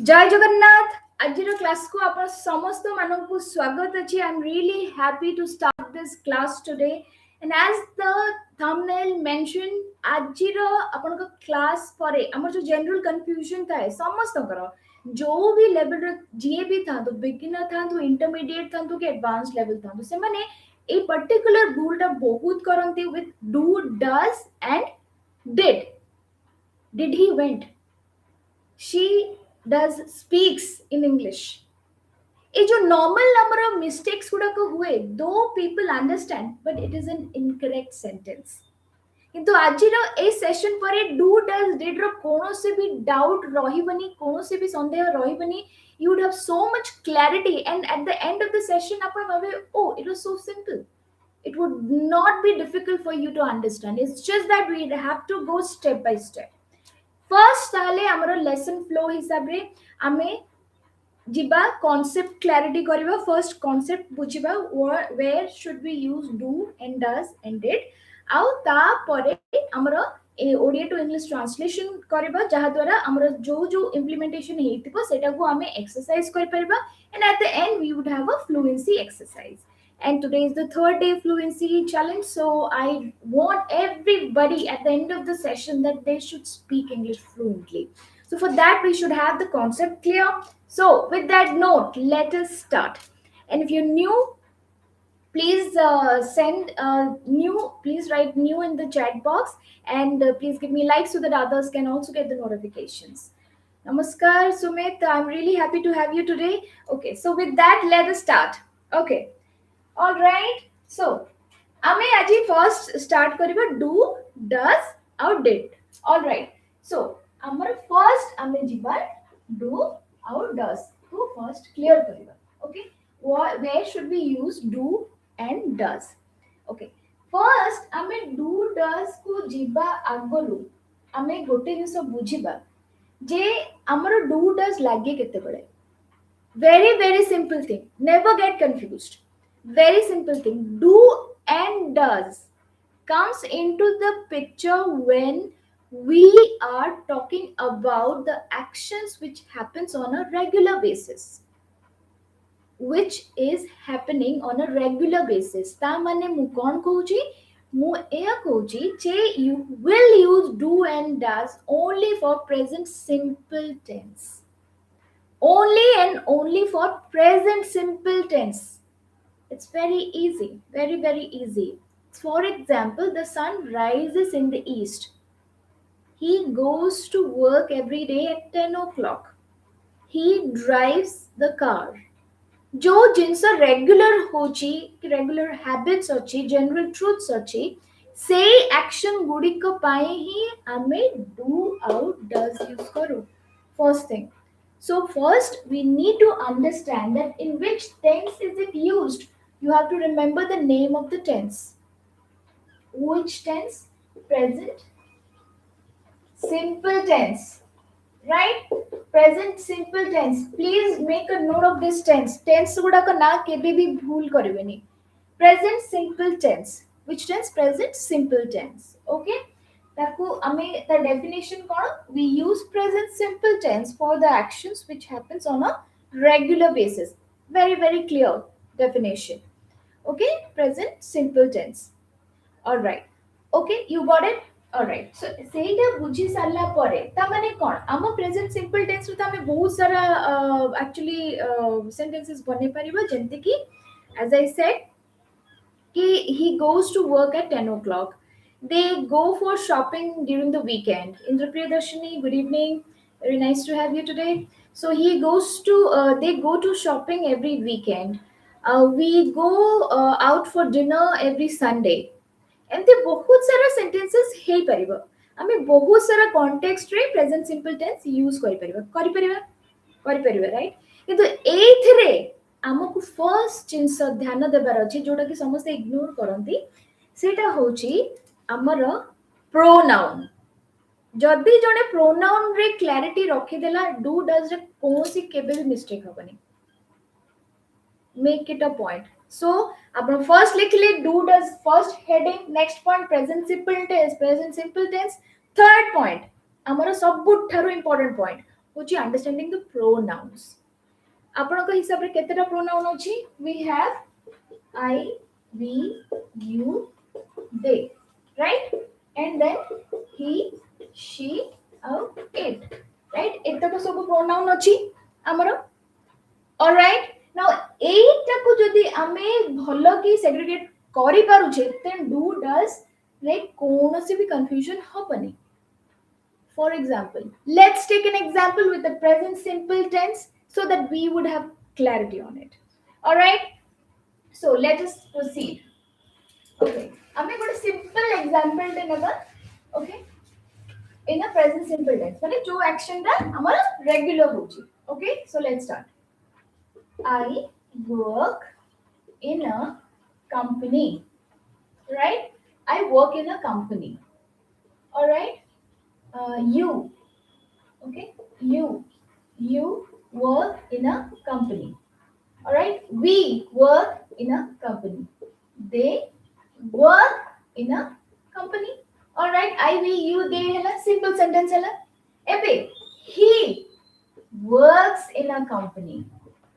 जय जगन्नाथ आज क्लास को आप समस्त मानक को स्वागत अच्छी I am really happy to start this class today and as the thumbnail mention आज आपण को क्लास परे हमर जो जनरल कंफ्यूजन था समस्त जो भी लेवल जी भी था तो बिगिनर था तो इंटरमीडिएट था तो कि एडवांस लेवल था तो से माने ए पर्टिकुलर रूलटा बहुत करंती with do does and did did he went she does speaks in english ये जो नॉर्मल नंबर ऑफ मिस्टेक्स गुड़ाक हुए though people understand but it is an incorrect sentence किंतु आज ए सेशन पर डू डज डिड रो कोनोसे भी डाउट रहिबनी कोनोसे भी संदेह रहिबनी you would have so much clarity and at the end of the session upon Bhave oh it was so simple it would not be difficult for you to understand it's just that we have to go step by step first ताले हमरो lesson flow हिसाब रे आमे जिबा concept clarity करबा first concept बुझिबा where should we use do and does and did आउ ता परे हमरो ओडिया टू इंग्लिश ट्रांसलेशन करबा जहा द्वारा हमरो जो जो इंप्लीमेंटेशन हेतिबो सेटा को आमे एक्सरसाइज कर परबा and at the end we would have a fluency exercise and today is the third day fluency challenge so I want everybody at the end of the session that they should speak english fluently so for that we should have the concept clear so with that note let us start and if you're new please send new please write new in the chat box and please give me like so that others can also get the notifications namaskar sumit I'm really happy to have you today okay so with that let us start okay all right so आमे आज first start करिबा do does और did all right so हमर first आमे जिबा do और does तो first clear करिबा okay where should we use do and does okay first आमे डू डज को जिबा आगलु आमे गोटे जिंस बुझिबा जे हमर डू डज लागे केते बळे very very simple thing never get confused very simple thing do and does comes into the picture when we are talking about the actions which happens on a regular basis which is happening on a regular basis ता माने मु कोन कहूची मु एया कहूची जे you will use do and does only for present simple tense only and only for present simple tense it's very easy very easy for example the sun rises in the east he goes to work every day at 10 o'clock he drives the car जो जिनस regular होची regular habits अछि general truths अछि से action गुडिक पाए ही आमे do out does use करू first thing so first we need to understand that in which tense is it used you have to remember the name of the tense which tense present simple tense right present simple tense please make a note of this tense गुडा का ना केबे भी भूल करबेनी present simple tense which tense present simple tense okay ताकू हमें the definition कौन we use present simple tense for the actions which happens on a regular basis very clear definition okay present simple tense all right okay you got it all right so सेटा बुझी सारला परे ता माने कोन हम present simple tense रो हमें बहुत सारा actually sentences बने परिबो जेंते कि as I said कि he goes to work at 10 o'clock they go for shopping during the weekend Indrapriya Darshini good evening very nice to have you today so he goes to they go to shopping every weekend we go out for dinner every Sunday एमती बहुत सारा sentences हे परिबो आमे बहुत सारा context रे present simple tense use करि परिबा right किंतु एथिरे हमकु फर्स्ट जिंस ध्यान देबार अछि जोटा कि समस्त इग्नोर करंती सेटा होची हमर प्रोनाउन जदि जने प्रोनाउन रे क्लैरिटी रखि देला डू डज रे कोनसी केबे भी मिस्टेक होबनी make it a point so अपन first लिख ले do does first heading next point present simple tense third point हमर सबुठारो important point होची अंडरस्टैंडिंग द प्रोनाउंस आपनक हिसाब रे केतेटा प्रोनाउन अछि we have I we you they right and then he she और it राइट एटा तो सब प्रोनाउन अछि हमरो ऑलराइट नाउ एटा को जदी हमें भलो की सेग्रीगेट करि पारुछे देन डू डज लाइक कोनोसी भी confusion होबनी. For example, let's take an example with the present simple tense so that we would have clarity on it. All right. So let us proceed. Okay. I'm going to simple example never. Okay. In a present simple tense, मतलब जो action टा हमारा regular होची. Okay. So let's start. I work in a company. Right. I work in a company. All right. You. Okay. You work in a company. All right. We work in a company. They work in a company. All right. I, we, you, they है simple sentence है एबे he works in a company.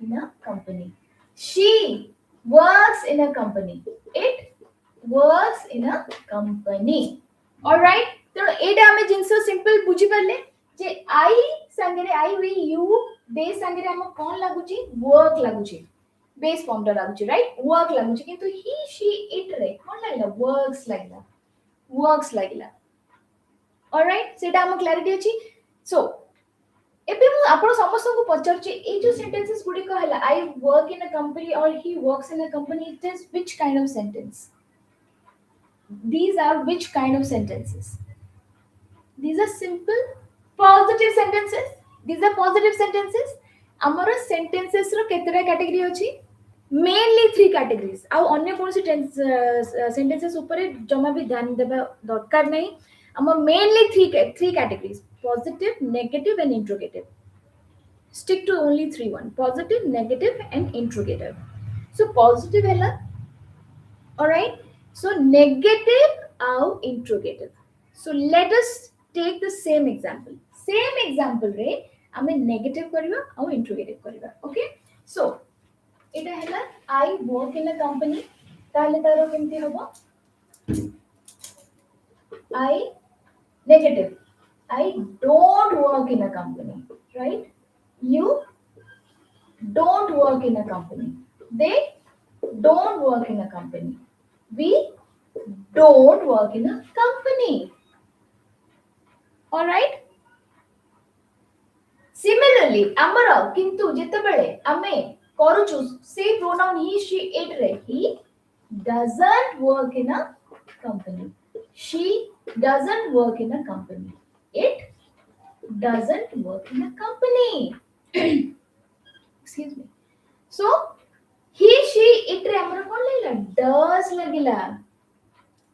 In a company. She works in a company. It works in a company. All right. तो एटा हमें जिनसो simple बुझी परले जे आई संगे आई we you दे संगे हम कोन लागुची वर्क लागुची बेस फॉर्म टा लागुची राइट वर्क लागुची किंतु ही शी इट रे कोन लागला वर्क्स लागला ऑलराइट सेटा हम क्लैरिटी अछि सो एबे मु आपण समस्त को पचार जे ए जो सेंटेंसेस गुडी को हला I work in a company और he works in a company it is which kind of sentence these are which kind of sentences these are simple positive sentences these are positive sentences amara sentences ro ketera category achi mainly three categories ଆଉ ଅନ୍ୟ କୌଣସି sentences ଉପରେ ଜମା ବି ଧ୍ୟାନ ଦେବା ଦରକାର ନାହିଁ ଆମ mainly three categories positive negative and interrogative stick to only one positive negative and interrogative so positive hela alright so negative or interrogative so let us take the same example रे हमें negative करिवा और interrogative करिवा okay so एटा हैला I work in a company ताले तारो केमती होबो I negative I don't work in a company right you don't work in a company they don't work in a company we don't work in a company all right similarly amara kintu jetebele ame koruchu say pronoun he she it re he doesn't work in a company she doesn't work in a company it doesn't work in a company excuse me so he she it रे हमर कोन लागला does लागिला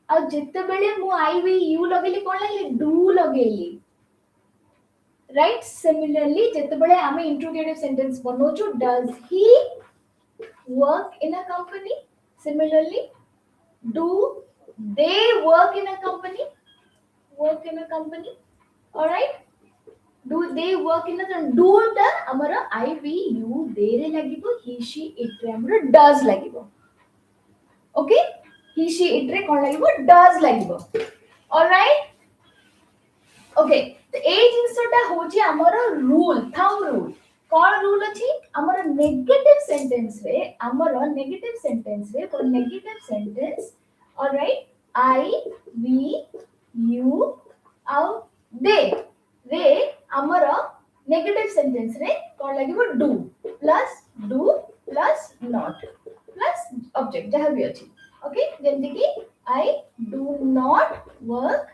आ जत्ते बेले मु आई we you लगेली कोन लागले do लगेली राइट सिमिलरली जत्ते बेले हमें इंट्रोगेटिव सेंटेंस बनोचो does he work in a company similarly do they work in a company all right do they work in a do ता हमरा I we you they रे लागिबो he she it रे हमरा does लागिबो okay he she it रे कोन लागिबो does लागिबो all right okay तो ए जिंसटा होची हमरा rule thumb rule कोन rule अछि हमरा नेगेटिव सेंटेंस रे तो negative sentence all right I we you और they रे हमरा नेगेटिव सेंटेंस रे कोन लागिबो do plus not plus object जहां भी अछि ओके जेंति कि I do not work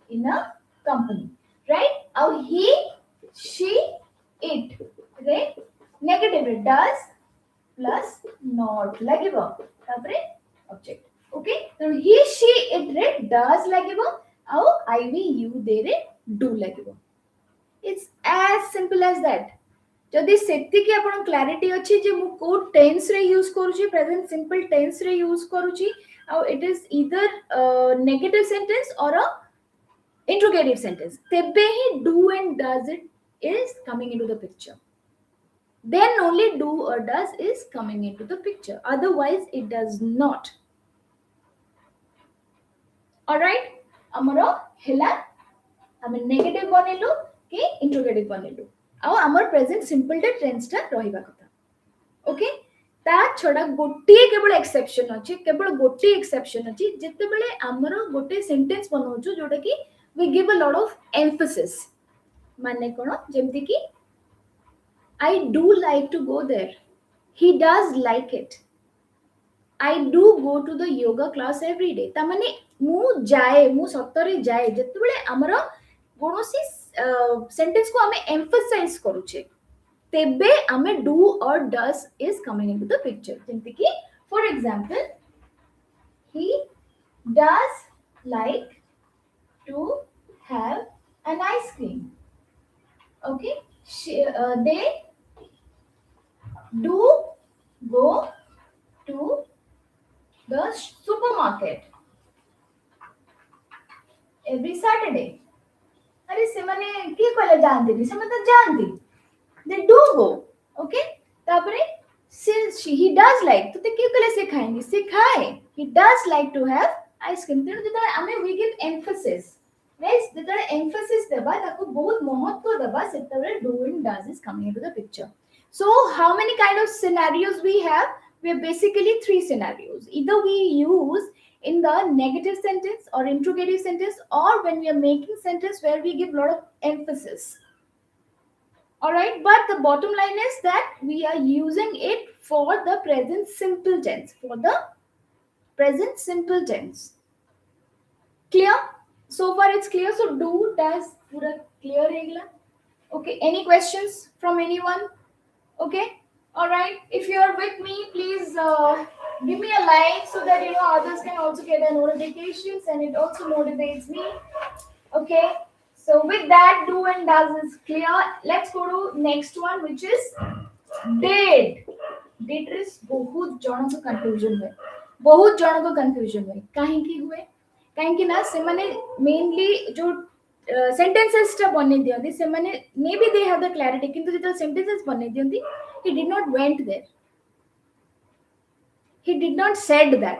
in a company right और he she it रे नेगेटिव रे does plus not लागिबो तापरे object ओके तो he she it रे does लागिबो और I we you they रे do लागिबो it's as simple as that जदि सेति कि आपण क्लैरिटी अछि जे मु को टेंस रे यूज करूची प्रेजेंट सिंपल टेंस रे यूज करूची और it is either negative sentence और अ इंट्रोगेटिव सेंटेंस तेबे ही do and does it is coming into the picture. Then only do or does is coming into the picture. Otherwise, it does not. Alright? ଆମର ହେଲା ଆମେ negative ବନେଇଲୁ କି ଇଣ୍ଟ୍ରୋଗେଟିଭ ବନେଇଲୁ ଆଉ ଆମର present simple tense ଟା ରହିବା କଥା ओके ता छडा गोटिए केवल एक्सेप्शन अछि केवल गोटिए एक्सेप्शन अछि जेतेबेले हमर गोटे सेंटेंस बनाउछु जोटा कि we give a lot of emphasis माने कोन जेमति कि I do like to go there he does like it I do go to the yoga class every day ता माने मु सतरे जाए जेतेबेले हमर कोनोसी सेंटेंस को हमें एम्फसाइज करूछे तेबे आमे do or does is coming into the picture जेमति कि for example he does like to have an ice cream okay they do go to the supermarket every Saturday अरे से माने की कहले जानती से मतलब जानती they do go okay तापरे since he does like तो ते के कहले से खाएंगे से खाए he does like to have ice cream तेणु जेता हमें we give emphasis guys जेता emphasis देबा ताको बहुत महत्व देबा सेतबे do and does is coming into the picture so how many kind of scenarios we have basically three scenarios either we use in the negative sentence or interrogative sentence or when we are making sentence where we give lot of emphasis. All right, but the bottom line is that we are using it for the present simple tense. For the present simple tense. Clear? So far it's clear. So do, does, pura clear regla. Okay, any questions from anyone? Okay, all right. If you are with me, please give me a like so that others can also get the notifications and it also motivates me. Okay. So with that, do and does is clear. Let's go to next one, which is did. Did is बहुत जन को confusion हुए. बहुत जन को confusion हुए. काहे की हुए? काहे की ना से माने mainly जो sentences टा बने दियंती से माने maybe they have the clarity किंतु जितना sentences बने दियंती he did not went there. He did not said that.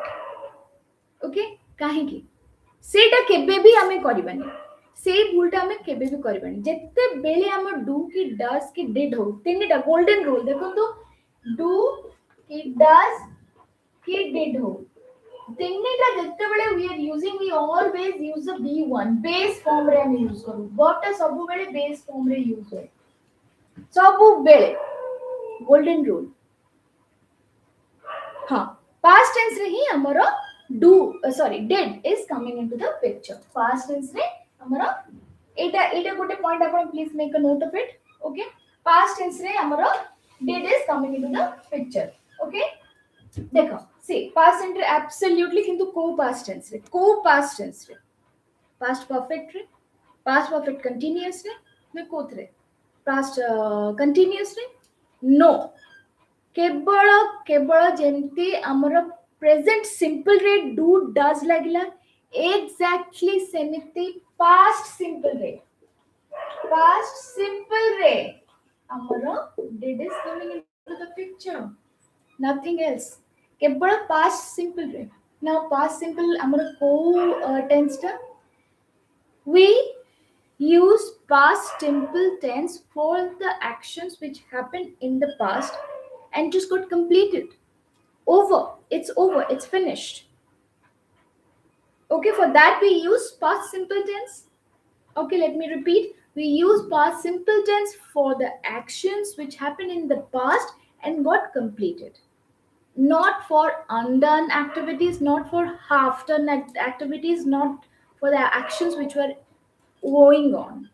Okay? काहे की? सेटा केबे भी हमें करिबानी. से भूलटा हमें केबे भी करिबानी जत्ते बेले हम डू की डस की डिड हो तीनटा गोल्डन रूल देखो तो डू की डस की डिड हो तीनटा जत्ते बेले we are using we always use the बी1 बेस फॉर्म रे हम यूज करू बट सब बेले बेस फॉर्म रे यूज हो सब बेले गोल्डन रूल हां पास्ट टेंस रे ही हमरो do did is coming into the picture past tense रे हमरा एटा गोटे पॉइंट आपण please make a note of it okay past tense रे हमरा did is coming into the picture okay देखो सी पास्ट टेंस रे एब्सोल्युटली किंतु को पास्ट टेंस रे पास्ट परफेक्ट कंटीन्यूअस रे में कोथरे पास्ट कंटीन्यूअस रे नो केवल जेंती हमर प्रेजेंट सिंपल रे डू डज लागिला एग्जैक्टली सेमिति पास्ट सिंपल रे हमरो did is coming into the picture nothing else केवल पास्ट सिंपल रे now past simple हमरो को टेंस टा we use past simple tense for the actions which happened in the past and just got completed it's finished okay for that we use past simple tense okay let me repeat we use past simple tense for the actions which happened in the past and got completed not for undone activities not for half done activities not for the actions which were going on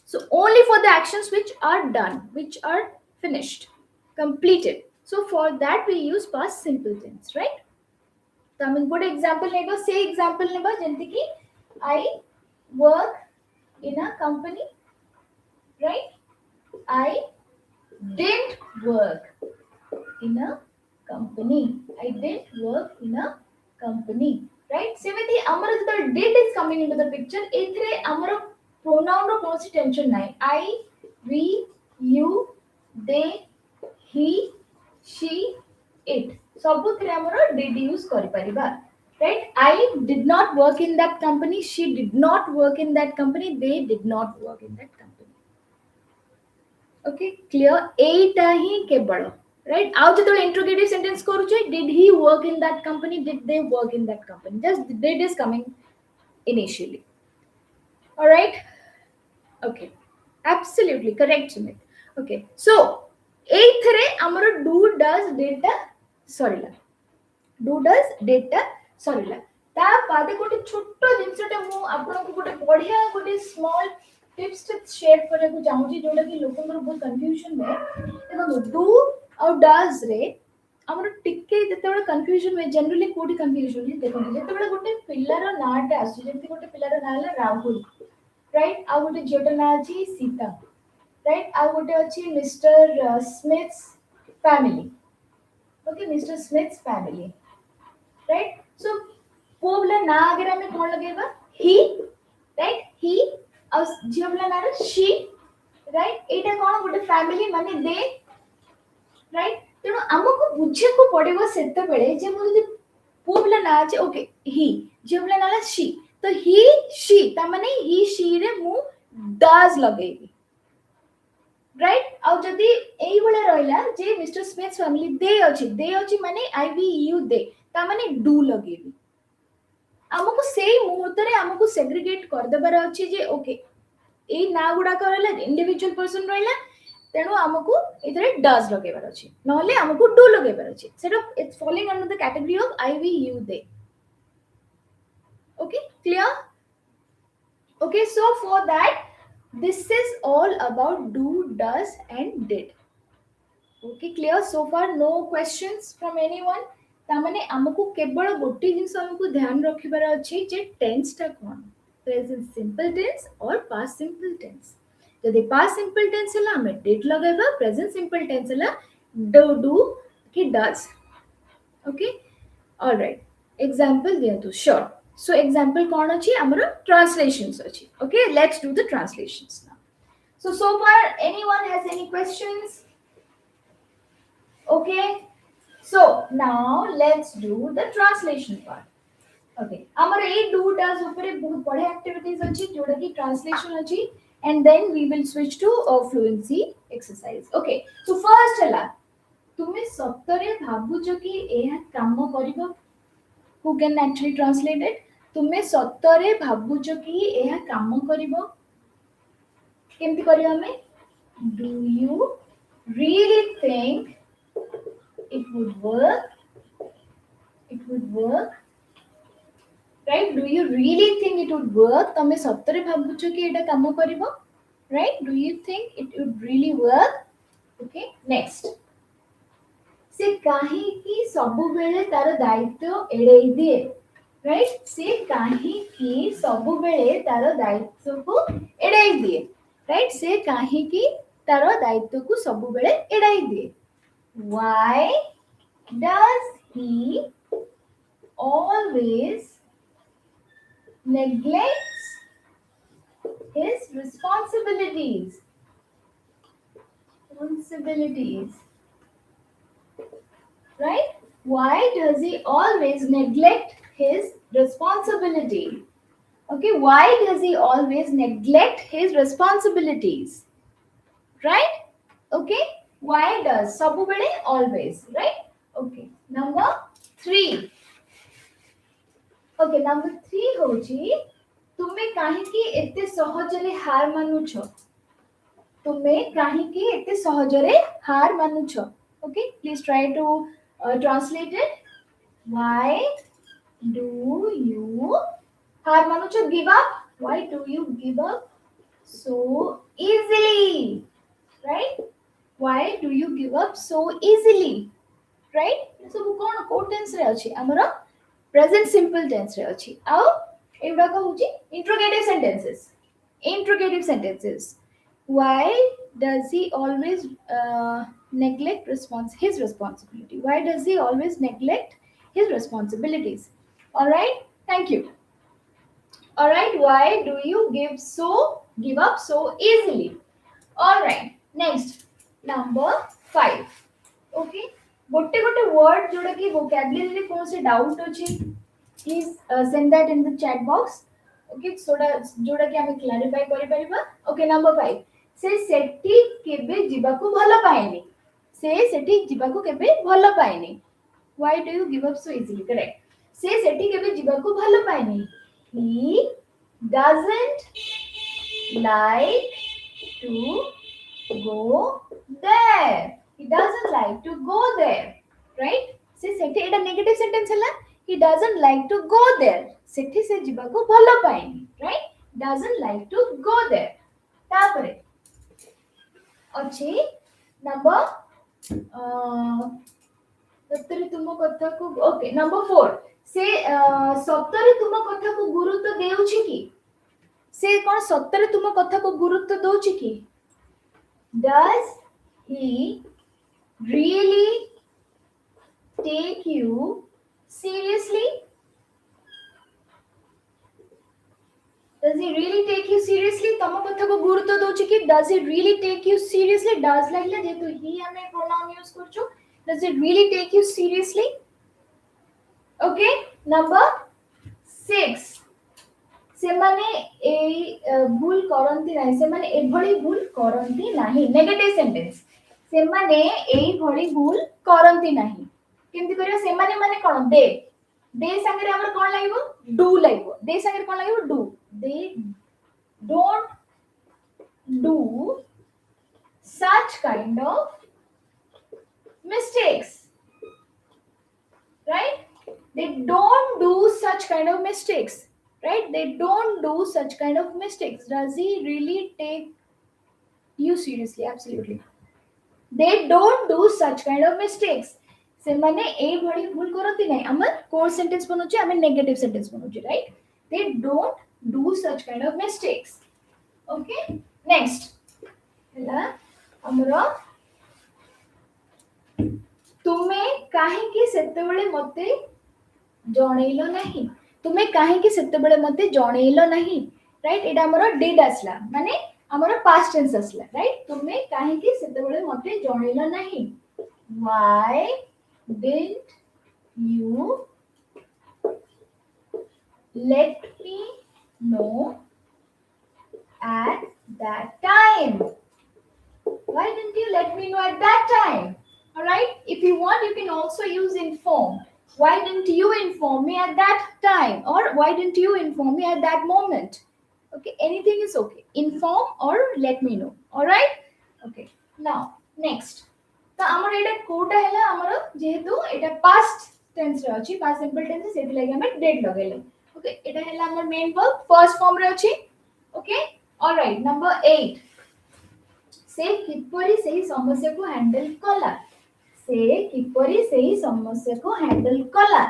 so only for the actions which are done which are finished completed so for that we use past simple tense right so I mean good example neba say example neba jenti ki I work in a company right I didn't work in a company I didn't work in a company right सेवेती हमर जत did is coming into the picture एथरे हमर pronoun रो कोनसी tension नाही I we, you, they, he, she, it ସବୁଥିରେ ଆମର did use କରିପାରିବା, right? I did not work in that company, she did not work in that company, they did not work in that company. Okay, clear? ଏଇଟା ହିଁ କେବଳ, right? ଆଉ ଯେତେବେଳେ interrogative sentence କରୁଛେ, did he work in that company, did they work in that company, just did is coming initially. All right, okay, absolutely correct, Sumit. Okay, so ଏଇଥିରେ ଆମର do does did ଟା ସରିଲା, do does did ଟା ସରିଲା। ତା ବାଦେ ଗୋଟେ ଛୋଟ ଜିନିଷଟା ମୁଁ ଆପଣଙ୍କୁ ଗୋଟେ ବଢିଆ ଗୋଟେ ସ୍ମଲ୍ ଟିପ୍ସ ସେୟାର କରିବାକୁ ଚାହୁଁଛି, ଯୋଉଟା କି ଲୋକଙ୍କର ବହୁତ କନଫ୍ୟୁଜନ ହୁଏ। ଦେଖନ୍ତୁ do ଆଉ does ରେ ଆମର ଟିକେ ଯେତେବେଳେ କନଫ୍ୟୁଜନ ହୁଏ, ଜେନେରାଲି କୋଉଠି କନଫ୍ୟୁଜନ ହୁଏ ଦେଖନ୍ତୁ, ଯେତେବେଳେ ଗୋଟେ ପିଲାର ନାଁଟା ଆସୁଛି, ଯେମିତି ଗୋଟେ ପିଲାର ନାଁ ହେଲା ରାହୁଲ, ରାଇଟ୍? ଆଉ ଗୋଟେ ଝିଅଟା ନାଁ ଅଛି ସୀତା, ରାଇଟ୍? ଆଉ ଗୋଟେ ଅଛି mister Smith's family, okay, mister Smith's family, right? So ପୁଅ ପିଲା ନାଁ ଆଗରେ ଆମେ କଣ ଲଗେଇବା? He, right? ହି। ଆଉ ଝିଅ ପିଲା ନାଁରେ she, ରାଇଟ୍? ଏଇଟା କଣ ଗୋଟେ ଫ୍ୟାମିଲି ମାନେ ଦେ, ରାଇଟ୍? ତେଣୁ ଆମକୁ ବୁଝିବାକୁ ପଡିବ ସେତେବେଳେ ଯେ ମୁଁ ଯଦି ପୁଅ ପିଲା ନାଁ ଅଛି ଓକେ ହି, ଝିଅ ପିଲା ନାଁ she, ତ ହି she ତା ମାନେ ହି she ରେ ମୁଁ does ଲଗେଇବି, ରାଇଟ୍? ଆଉ ଯଦି ଏଇଭଳିଆ ରହିଲା ଯେ ମିଷ୍ଟର ସ୍ମିଥ୍ ଫ୍ୟାମିଲି ଦେ ଅଛି ମାନେ ଆଇ ବି ୟୁ ଦେ, ତା ମାନେ ଡୁ ଲଗେଇବି। ଆମକୁ ସେଇ ମୁହୂର୍ତ୍ତରେ ଆମକୁ ସେଗ୍ରିଗେଟ୍ କରିଦେବାର ଅଛି ଯେ ଓକେ ଏଇ ନାଁ ଗୁଡାକ ରହିଲା ଇଣ୍ଡିଭିଜୁଆଲ ପର୍ସନ ରହିଲା, ତେଣୁ ଆମକୁ ଏଥିରେ ଡଜ୍ ଲଗେଇବାର ଅଛି, ନହେଲେ ଆମକୁ ଡୁ ଲଗେଇବାର ଅଛି। ସେଟା it's falling under the category of I wi you they. Okay, clear? Okay, so for that this is all about do, does and did. Okay, clear so far? No questions from anyone? तामाने हमको केवल गोटे जिंस हमको ध्यान रखिबार अछि जे tense टा कोन, present simple tense और पास्ट सिंपल टेंस। यदि पास्ट सिंपल टेंस हला हमें डिड लगेबा, प्रेजेंट सिंपल टेंस हला डू कि डज। ओके, ऑलराइट, एग्जांपल दियंतु। श्योर, सो एग्जांपल कोन अछि? हमरो ट्रांसलेशंस अछि। Okay, let's do the translations now. So far anyone has any questions? Okay, so now let's do the translation part. Okay, amar ei do does upare bahut bade activities achi joda ki translation achi, and then we will switch to fluency exercise. Okay, so first hela तुमे सत्तरे भाबुछ कि एहा काम करिबो? Who can actually translate it? तुमे सत्तरे भाबुछ कि एहा काम करिबो? केमति करियो हमें? Do you really think it would work? It would work, right? Do you really think it would work? तमे सत्तरे भाबुछ कि एटा काम करिवो, right? Do you think it would really work? Okay, next. से काहे कि सबु बेले तार दायित्व एड़ेई दिए, right? से काहे कि सबु बेले तार दायित्व को एड़ेई दिए, right? से काहे कि तार दायित्व को सबु बेले एड़ेई दिए। Why does he always neglects his responsibilities? Right? Why does he always neglect his responsibility? Okay, why does he always neglect his responsibilities? Right? Okay, why does sabubale always, right? Okay, number 3. Okay, number 3 होची तुमे काहेकि एते सहजरे हार मानुछ? तुमे काहेकि एते सहजरे हार मानुछ? Okay, please try to translate it. Why do you हार मानुछ? Give up? Why do you give up so easily? Right? Why do you give up so easily? Right? So कोन को टेंस रे अछि? हमरो प्रेजेंट सिंपल टेंस रे अछि। आउ एबडा को होची interrogative sentences. Interrogative sentences. Why does he always neglect his responsibility? Why does he always neglect his responsibilities? All right, thank you. All right, why do you give up so easily? All right, next number 5. Okay गोटे गोटे word जोड़ा कि vocabulary रे कौन से doubt अछि please send that in the chat box okay soda जोड़ा कि हमें क्लैरिफाई करि परिबा ओके नंबर 5 से सेठी केबे जीवा को भलो पाएनी से सेठी जीवा को केबे भलो पाएनी why do you give up so easily correct से सेठी केबे जीवा को भलो पाएनी he doesn't like to go there. He doesn't like to go there. Right? से सेठी एटा नेगेटिव सेंटेंस हला he doesn't like to go there. सेठी से जिबा को भलो पाएनी. Right? Doesn't like to go there. तापरे अछि नंबर सप्तरी तुम कथा को ओके नंबर 4 से सप्तरी तुम कथा को गुरुत्व देउछि की से कौन सत्तरे तुम कथा को गुरुत्व दौची की does he really take you seriously does he really take you seriously तुम कथा को गुरुत्व दौची की does he really take you seriously does लागला जेतु ही हमें प्रोनाउन यूज करछु does it really take you seriously okay number 6 सेमाने ए भूल करंती नाही सेमाने एभଳି भूल करंती नाही नेगेटिव सेंटेंस सेमाने एई भଳି भूल करंती नाही केमति करिया सेमाने माने कोन दे संगे हमर कोन लागिवो डू लागिवो दे संगे कोन लागिवो डू दे don't do such kind of mistakes right they don't do such kind of mistakes right they don't do such kind of mistakes does he really take you seriously absolutely they don't do such kind of mistakes से माने ए भली भूल करती नहीं हमर core sentence बनोची हमें negative sentence बनोची right they don't do such kind of mistakes okay next हला हमरो तुमे काहे कि सेतेबेले मते जणैलो नहीं तुम्हें काहे कि सेते बेले मते जणैलो नहीं राइट एटा हमर डिड आसला माने हमर पास्ट टेंस आसला राइट तुम्हें काहे कि सेते बेले मते जणैलो नहीं why didn't you let me know at that time why didn't you let me know at that time all right if you want you can also use inform why didn't you inform me at that time or why didn't you inform me at that moment okay anything is okay inform or let me know all right okay now next तो हमर एटा कोटा हैला हमर जेहेतु एटा past tense रे अछि past simple tense सेति लागि हम डेड लगेले ओके एटा हैला हमर मेन वर्ब फर्स्ट फॉर्म रे अछि ओके ऑलराइट नंबर 8 से किपरि सही समस्या को हैंडल कला से किपरि सही समस्या को हैंडल कला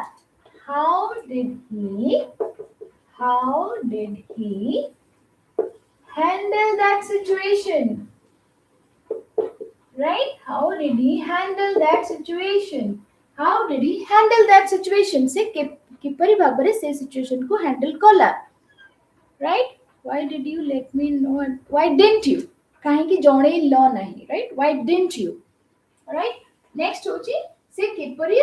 how did he handle that situation right how did he handle that situation how did he handle that situation से किपरि भाबरे से सिचुएशन को हैंडल कला right why did you let me know and why didn't you काहे कि जणे ल नाही right why didn't you all right next होची से किपरि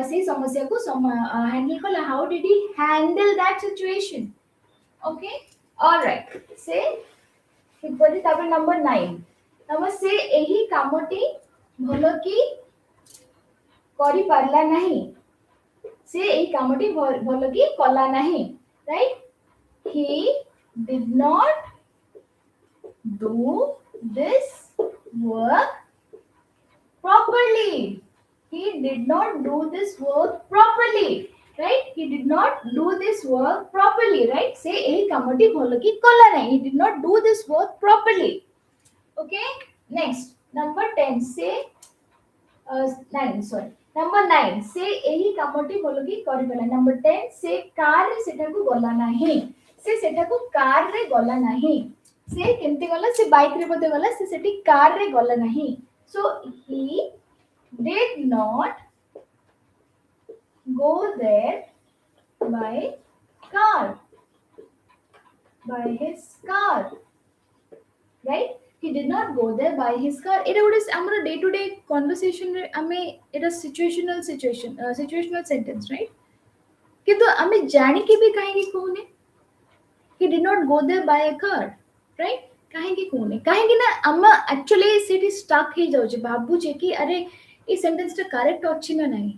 से समस्या को हैंडल कला how did he handle that situation okay alright से किपरि तापर नंबर 9 नंबर से एही कामटी भलो की करि पारला नाही से एही कामटी भलो की कला नाही right he did not do this work properly he did not do this work properly right he did not do this work properly right say ehi kamati bholo ki kala nahi he did not do this work properly okay next number 10 say 9 sorry number 9 say ehi kamati bholo ki kari pala number 10 say car re seta ko gala nahi से सेटा को car रे गला नाही से केमते गला से bike रे बदे गला से सेठी कार रे गला नाही सो ही did not go there by car by his car right he did not go there by his car. এটা ଗୋଟେ ଆମର ଡେ ଟୁ ଡେ କନଭରସେସନ ରେ ଆମେ এটা ସିଚୁଏଶନାଲ ସେଣ୍ଟେନ୍ସ ରାଇଟ୍, କିନ୍ତୁ ଆମେ ଜାଣିକି ବି କାହିଁକି କହୁନେ he did not go there by a car, right? କାହିଁକି କହୁନେ, କାହିଁକି ନା ଆମ ଆକ୍ଚୁଆଲି ସେଠି ଷ୍ଟକ୍ ହେଇଯାଉଛି, ଭାବୁଛେ କି ଆରେ ଏଇ ସେଣ୍ଟେନ୍ସଟା କରେକ୍ଟ ଅଛି ନା ନାହିଁ।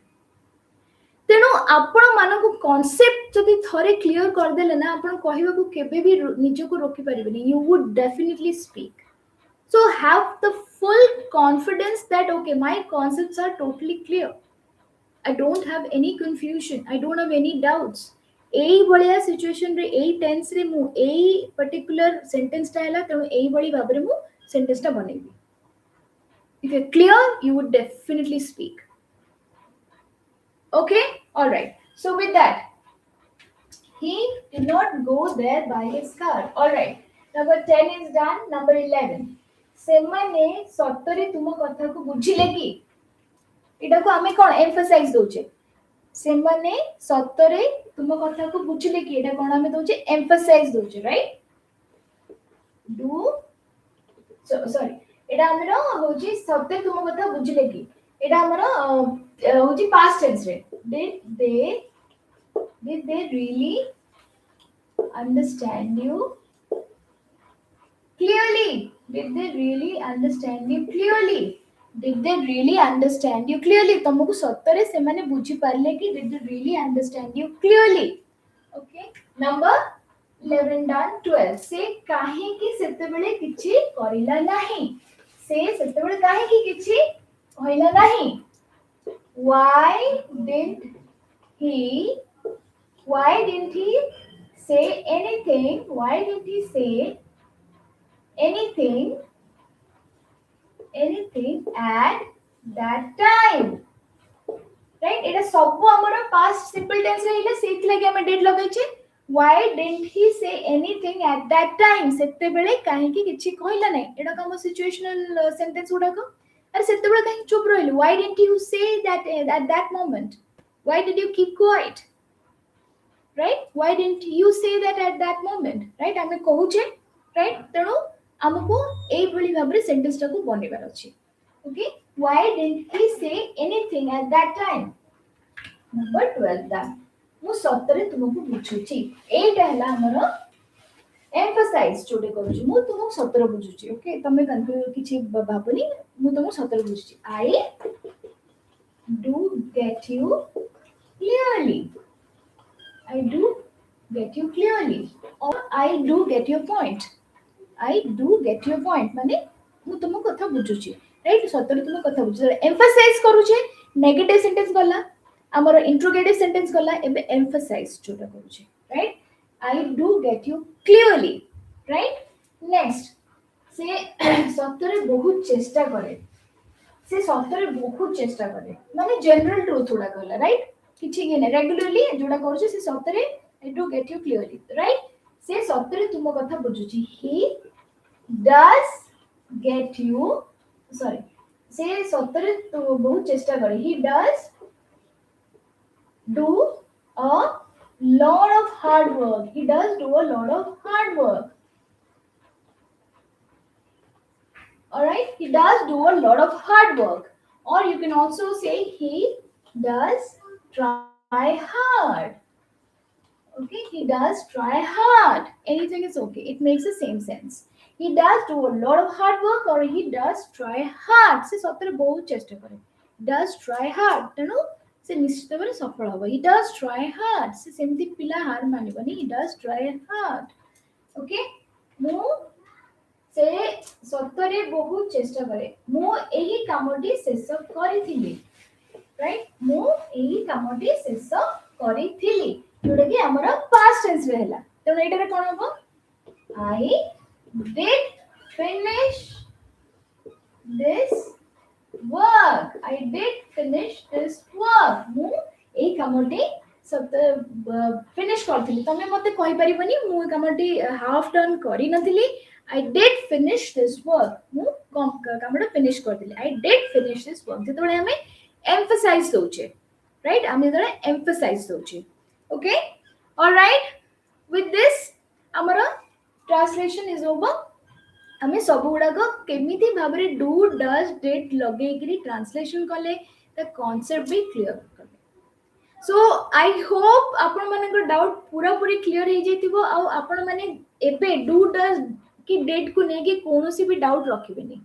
ତେଣୁ ଆପଣ ମାନଙ୍କୁ କନସେପ୍ଟ ଯଦି ଥରେ କ୍ଲିୟର କରିଦେଲେ ନା, ଆପଣ କହିବାକୁ କେବେ ବି ନିଜକୁ ରୋକି ପାରିବେନି, you would definitely speak. So have the full confidence that okay, my concepts are totally clear. I don't have any confusion. I don't have any doubts. এই ভଳିଆ সিচুଏସନ ରେ এই ଟେନ୍ସ ରେ ମୁଁ এই particular sentence ଟା ହେଲା, ତେଣୁ এই ଭଳି ଭାବରେ ମୁଁ sentence ଟା ବନେଇବି। If you're clear, you would definitely speak. Okay? All right. So with that, he did not go there by his car. All right. Number 10 is done. Number 11. ସେମାନେ ସତରେ ତୁମ କଥାକୁ ବୁଝିଲେ କି? ଏଟାକୁ ଆମେ କ'ଣ emphasize ଦଉଛେ? ସେମାନେ ସତରେ ତୁମ କଥାକୁ ବୁଝିଲେ କି? ଏଟା କ'ଣ ଆମେ ଦଉଛେ? emphasize ଦଉଛେ, right? Do sorry, ଏଟା ଆମର ହଉଛି ସତରେ ତୁମ କଥା ବୁଝିଲେ କି? ଏଟା ଆମର ହଉଛି past tense ରେ did they really understand you clearly? Did they really understand you clearly? Did they really understand you clearly? तुमको सत्तरे से माने बुझी पारले कि did they really understand you clearly? Okay. Number 11 done. 12 से काहे की सेते बेले किछि करिला नाही, से सेते बेले काहे की किछि होइला नाही। Why didn't he say anything? Why didn't he say anything at that time? Right? It is सब हमरो past simple tense रे इले सेत लगे हम did लगे छे। Why didn't he say anything at that time? सेते बेले काहे की किछि कहला नै, एडा कम सिचुएशनल सेंटेंस उडा को। अरे सेते बेले काहे चुप रहिलु? Why didn't you say that at that moment? Why did you keep quiet? Right? Why didn't you say that at that moment? Right? हमें कहूचे, right? तेणु हमको एई भली भाबरे सेंटेंस टाको बनेबार अछि। Okay? Why didn't he say anything at that time? Number 12 done. मु सतरे तुमको बुझुची, एटा हला हमर emphasize जोडे करूची, मु तुमको सतरे बुझुची। ओके, तमे कंफ्यूज किछि भाबनी, मु तुमको सतरे बुझुची। I do get you clearly. I do get you clearly, or I do get your point. I do get your point माने मु तुम कथा बुझुची, राइट? सतरे तुम कथा बुझुची, एम्फसाइज करूचे। नेगेटिव सेंटेंस गला, हमर इंट्रोगेटिव सेंटेंस गला, एबे एम्फसाइज जोटा करूचे, right? I do get you clearly, right? Next, से सतरे बहुत चेष्टा करे, से सतरे बहुत चेष्टा करे माने जनरल ट्रुथ उडा कहला, राइट? किछि के ने रेगुलरली जोडा करूचे, से सतरे I do get you clearly, right? से सतरे तुम कथा बुझुची, he does get you, sorry, से सतरे तो बहुत चेष्टा करे, he does do a lot of hard work. He does do a lot of hard work. All right, he does do a lot of hard work, or you can also say he does try hard. Okay, he does try hard. Anything is okay, it makes the same sense. He does do a lot of hard work, or he does try hard. से सतरे बहुत चेष्टा करे, does try hard, तेणु से निश्चित भाବରେ सफल हबो। He does try hard, से सेमती पिला हार मानिबनी, he does try hard. Okay, मु से सतरे बहुत चेष्टा करे, मु एही कामटी शेष करिथिली, राइट? मु एही कामटी शेष करिथिली, जोडा कि हमरा पास्ट टेंस रे हैला। तेणु एटा रे कोन हबो? I did finish this work. I did finish this work. मु एई कामटी सब फिनिश करथिली। तमे मते कहि परिबनी मु ए कामटी हाफ डन करि नथिली। I did finish this work. मु कामटा फिनिश करथिली। I did finish this work. जेतबे हमें emphasize दोचे, right? हमें जरा emphasize दोचे। Okay? All right? With this, our translation is over. ଆମେ ସବୁ ଗୁଡ଼ାକ କେମିତି ଭାବରେ ଡୁ ଡଜ୍ ଡିଡ୍ ଲଗେଇକିରି ଟ୍ରାନ୍ସଲେସନ୍ କଲେ ତା କନସେପ୍ଟ ବି କ୍ଲିୟର କଲେ। ସୋ ଆଇ ହୋପ୍ ଆପଣମାନଙ୍କ ଡାଉଟ୍ ପୁରାପୁରି କ୍ଲିୟର ହେଇଯାଇଥିବ ଆଉ ଆପଣମାନେ ଏବେ ଡୁ ଡଜ୍ କି ଡିଡ୍କୁ ନେଇକି କୌଣସି ବି doubt ରଖିବେନି,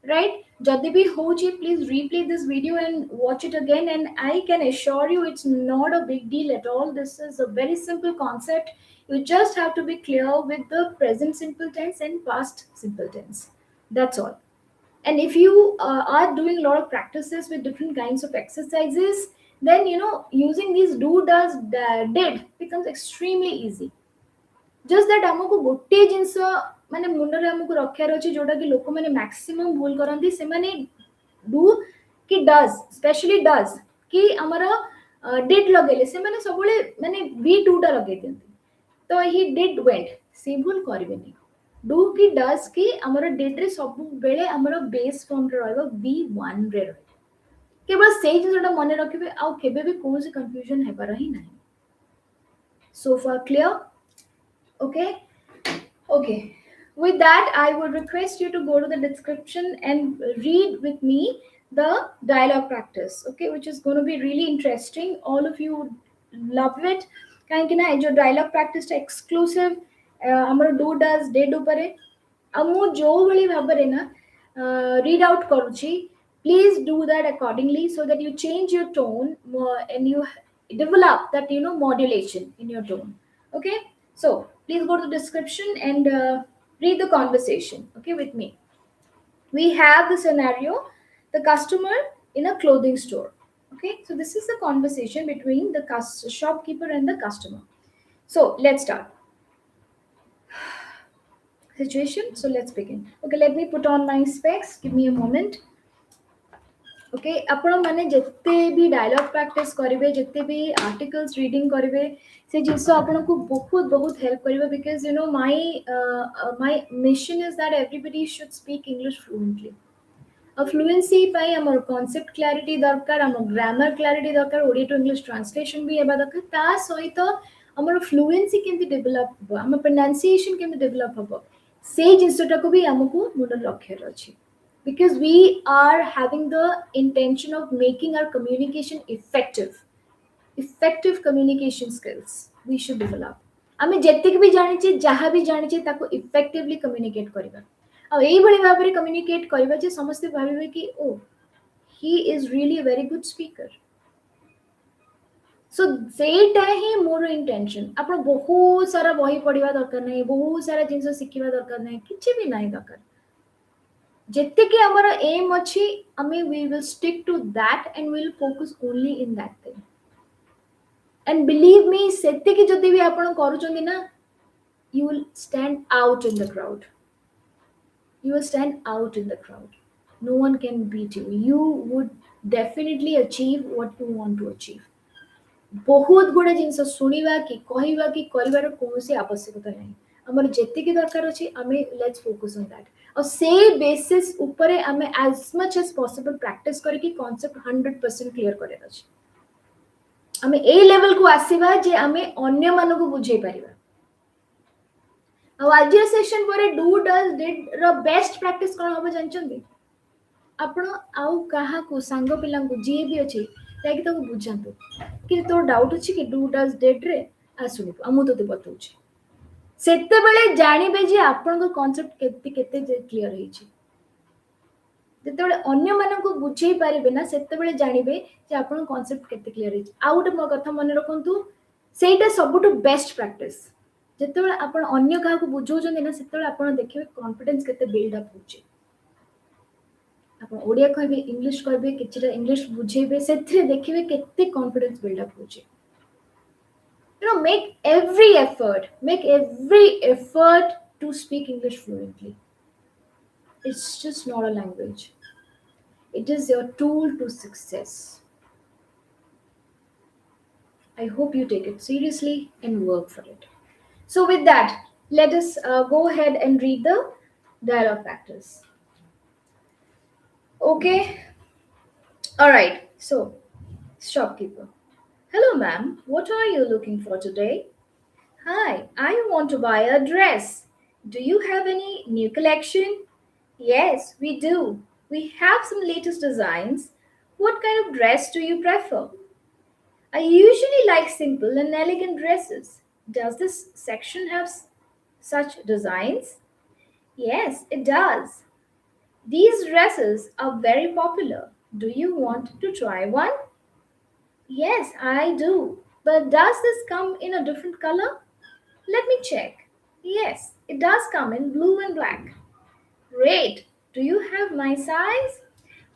right? Jodi bhi hoji, please replay this video and watch it again. And I can assure you, it's not a big deal at all. This is a very simple concept. You just have to be clear with the present simple tense and past simple tense. That's all. And if you are doing a lot of practices with different kinds of exercises, then using these do, does, did becomes extremely easy. Just that आमको गोटे जिनस माने मुंडरे आमको रखार अछि जोटा कि लोक माने maximum भूल करंती से माने डू कि डज, स्पेशली डज कि हमरा डिड लगेले से माने सबले माने बी टू टा लगे दियंती, तो ही डिड वेंट से भूल करबेनी। डू कि डज कि हमरा डिड रे सब बेले हमरा बेस फॉर्म रे रहबो बी1 रे रहबो, केवल से जिनटा मने रखिबे आ केबे भी कोनसी कंफ्यूजन हेबार ही नाही। So for clear? Okay. Okay. With that, I would request you to go to the description and read with me the dialogue practice, okay, which is going to be really interesting. All of you would love it. କାହିଁକି ନା ଏ ଯୋଉ dialogue ପ୍ରାକ୍ଟିସଟା exclusive ଆମର ଡୁ does did ଉପରେ ଆଉ ମୁଁ ଯୋଉଭଳି ଭାବରେ ନା read out କରୁଛି, please do that accordingly so that you change your tone and you develop that modulation in your tone. Okay, so please go to the description and read the conversation, okay, with me. We have the scenario: the customer in a clothing store. Okay, so this is the conversation between the shopkeeper and the customer. So let's start situation. So let's begin. Okay, let me put on my specs, give me a moment. Okay आपण माने जिते भी dialogue practice करेंगे, जिते भी articles reading करेंगे, से जिनस आपन को बहुत बहुत हेल्प करिवे, because my mission is that everybody should speak English fluently. Fluency पाई हमर कांसेप्ट क्लैरिटी दरकार, हमर ग्रामर क्लैरिटी दरकार, ओडिया टू इंग्लिश ट्रांसलेशन भी हेबा दरकार, ता सहित हमर फ्लुएंसी केमति डेवलप हो, हमर प्रोनाउंसिएशन केमति डेवलप हो, से जिनसटा को भी हमकु मुंडन रखियर अछि, because we are having the intention of making our communication effective communication skills we should develop. आमे जेतिक भी जानिचे, जहाँ भी जानिचे ताको इफेक्टिवली कम्युनिकेट करिबा आ एई भली भाबरे कम्युनिकेट करिबा जे समस्त भाबिबे कि ओ he is really a very good speaker. So सेटा ही मोर इंटेंशन। आपण बहुत सारा बही पढ़िबा दरकार नै, बहुत सारा जिंस सिखिबा दरकार नै, किछि भी नै दरकार। जेतिकी हमारा एम अच्छी, हमें we will stick to that and we will focus only in that thing. And believe me, सेतिकी जदि भी आपण करूचंदी ना, you will stand out in the crowd. You will stand out in the crowd. No one can beat you. You would definitely achieve what you want to achieve. बहुत गुडे जिंस सुनिबा कि कहिबा कि करिबार कोनोसी आवश्यकता नै। हमर जेतिकी दरकार अछि, हमें लेट्स फोकस ऑन दैट और से बेसिस ऊपर हमें as much as possible practice करके कांसेप्ट 100% क्लियर करे अछि। हमें ए लेवल को आसीबा जे हमें अन्य मानको बुझै परिबा। अब आज सेशन पर डू डज डिड रो बेस्ट प्रैक्टिस कोन होबो जानचंदी? आपण आउ काहा को सांग पिला को जे भी अछि ताकि तो बुझांतो कि तो डाउट अछि कि डू डज डिड रे आ सुनि हमु तो बतौछि, सेते बेले जानिबे जे आपण को कांसेप्ट केते केते क्लियर हेछि। जेतेबेले अन्य मानको बुझै पारिबे ना, सेतेबेले जानिबे जे आपण कांसेप्ट केते क्लियर हेछि। आउट मो कथा मने रखंतु, सेटा सबटु बेस्ट प्रैक्टिस। जेतेबेले आपण अन्य काहा को बुझौछन ना, सेतेबेले आपण देखिबे कॉन्फिडेंस केते बिल्ड अप होछि। आपण ओडिया कहबे, इंग्लिश कहबे, किछटा इंग्लिश बुझेबे, सेथरे देखिबे केते कॉन्फिडेंस बिल्ड अप होछि। Make every effort to speak English fluently. It's just not a language. It is your tool to success. I hope you take it seriously and work for it. So with that, let us go ahead and read the dialogue practice. Okay. All right. So, shopkeeper. Hello, ma'am. What are you looking for today? Hi, I want to buy a dress. Do you have any new collection? Yes, we do. We have some latest designs. What kind of dress do you prefer? I usually like simple and elegant dresses. Does this section have such designs? Yes, it does. These dresses are very popular. Do you want to try one? Yes, I do. But does this come in a different color? Let me check. Yes, it does come in blue and black. Great. Do you have my size?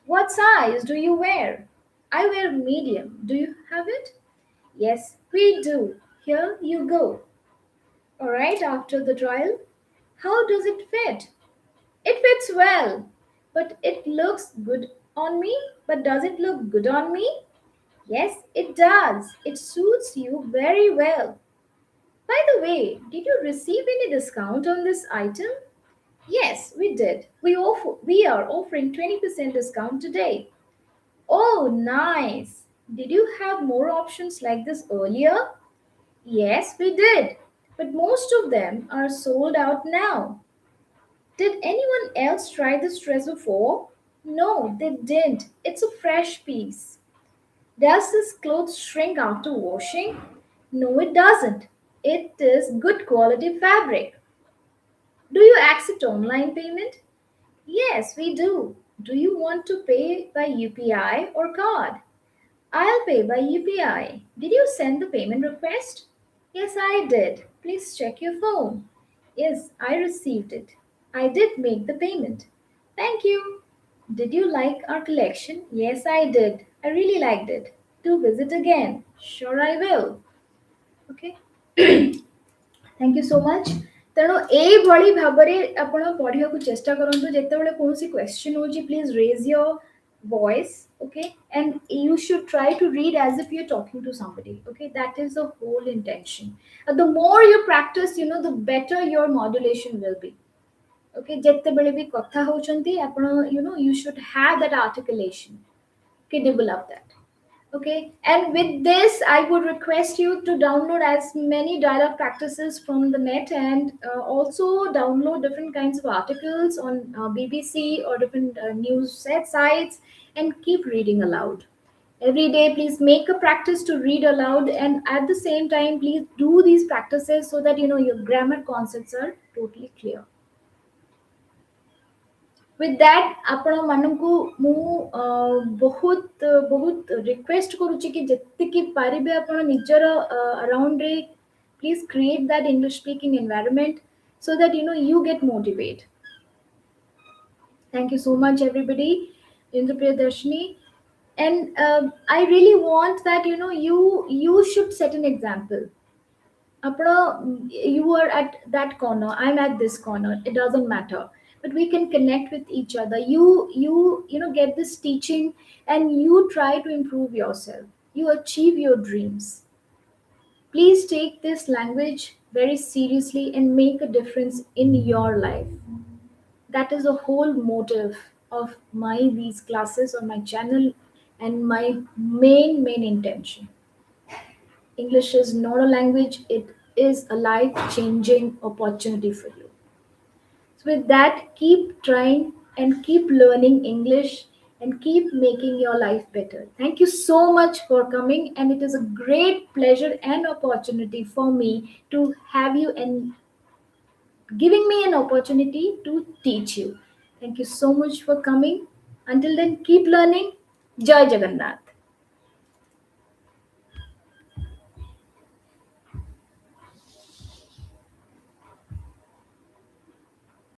What size do you wear? I wear medium. Do you have it? Yes, we do. Here you go. Alright, after the trial, how does it fit? It fits well, but it looks good on me. But does it look good on me? Yes, it does. It suits you very well. By the way, did you receive any discount on this item? Yes, we did. We are offering 20% discount today. Oh, nice. Did you have more options like this earlier? Yes, we did. But most of them are sold out now. Did anyone else try this dress before? No, they didn't. It's a fresh piece. Does this clothes shrink after washing? No, it doesn't. It is good quality fabric. Do you accept online payment? Yes, we do. Do you want to pay by UPI or card? I'll pay by UPI. Did you send the payment request? Yes, I did. Please check your phone. Yes, I received it. I did make the payment. Thank you. Did you like our collection? Yes, I did. I really liked it. Do visit again. Sure, I will. Okay. Thank you so much तेणु एभଳି ଭାବରେ ଆପଣ ପଢ଼ିବାକୁ ଚେଷ୍ଟା କରନ୍ତୁ ଯେତେବେଳେ କୌଣସି question ହେଉଛି please raise your voice, okay, and you should try to read as if you're talking to somebody, okay. That is the whole intention. The more you practice, the better your modulation will be, okay. ଯେତେବେଳେ ବି କଥା ହଉଛନ୍ତି ଆପଣ you should have that articulation, okay. Develop that. Okay, and with this, I would request you to download as many dialogue practices from the net and also download different kinds of articles on BBC or different news sites and keep reading aloud. Every day, please make a practice to read aloud, and at the same time, please do these practices so that your grammar concepts are totally clear. with that ଆପଣ ମାନଙ୍କୁ ମୁଁ ବହୁତ ବହୁତ request କରୁଛି କି ଯେତିକି ପାରିବେ ଆପଣ ନିଜର around ରେ please create that English speaking environment so that you get motivated. Thank you so much everybody. Indra Priyadarshini, and I really want that you should set an example. You are at that corner, I'm at this corner, it doesn't matter, but we can connect with each other. You get this teaching and you try to improve yourself, you achieve your dreams. Please take this language very seriously and make a difference in your life. That is the whole motive of my these classes on my channel, and my main intention. English is not a language, it is a life changing opportunity for you. So, with that, keep trying and keep learning English and keep making your life better. Thank you so much for coming, and it is a great pleasure and opportunity for me to have you and giving me an opportunity to teach you. Thank you so much for coming. Until then, keep learning. Jai Jagannath.